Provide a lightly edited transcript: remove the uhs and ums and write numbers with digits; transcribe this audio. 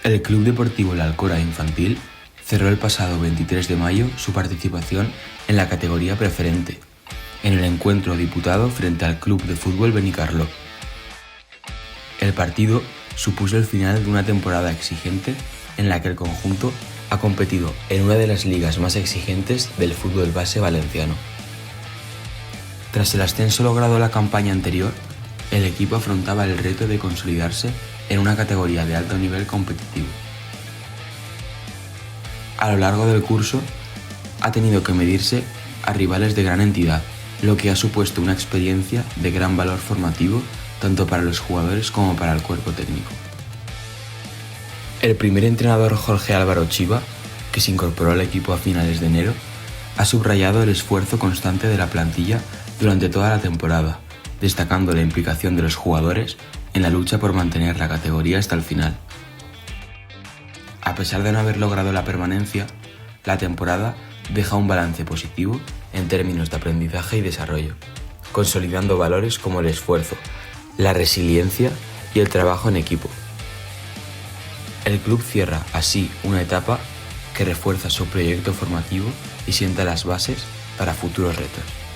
El Club Deportivo La Alcora Infantil cerró el pasado 23 de mayo su participación en la categoría preferente, en el encuentro disputado frente al Club de Fútbol Benicarló. El partido supuso el final de una temporada exigente en la que el conjunto ha competido en una de las ligas más exigentes del fútbol base valenciano. Tras el ascenso logrado la campaña anterior, el equipo afrontaba el reto de consolidarse en una categoría de alto nivel competitivo. A lo largo del curso, ha tenido que medirse a rivales de gran entidad, lo que ha supuesto una experiencia de gran valor formativo tanto para los jugadores como para el cuerpo técnico. El primer entrenador, Jorge Álvaro Chiva, que se incorporó al equipo a finales de enero, ha subrayado el esfuerzo constante de la plantilla durante toda la temporada, destacando la implicación de los jugadores en la lucha por mantener la categoría hasta el final. A pesar de no haber logrado la permanencia, la temporada deja un balance positivo en términos de aprendizaje y desarrollo, consolidando valores como el esfuerzo, la resiliencia y el trabajo en equipo. El club cierra así una etapa que refuerza su proyecto formativo y sienta las bases para futuros retos.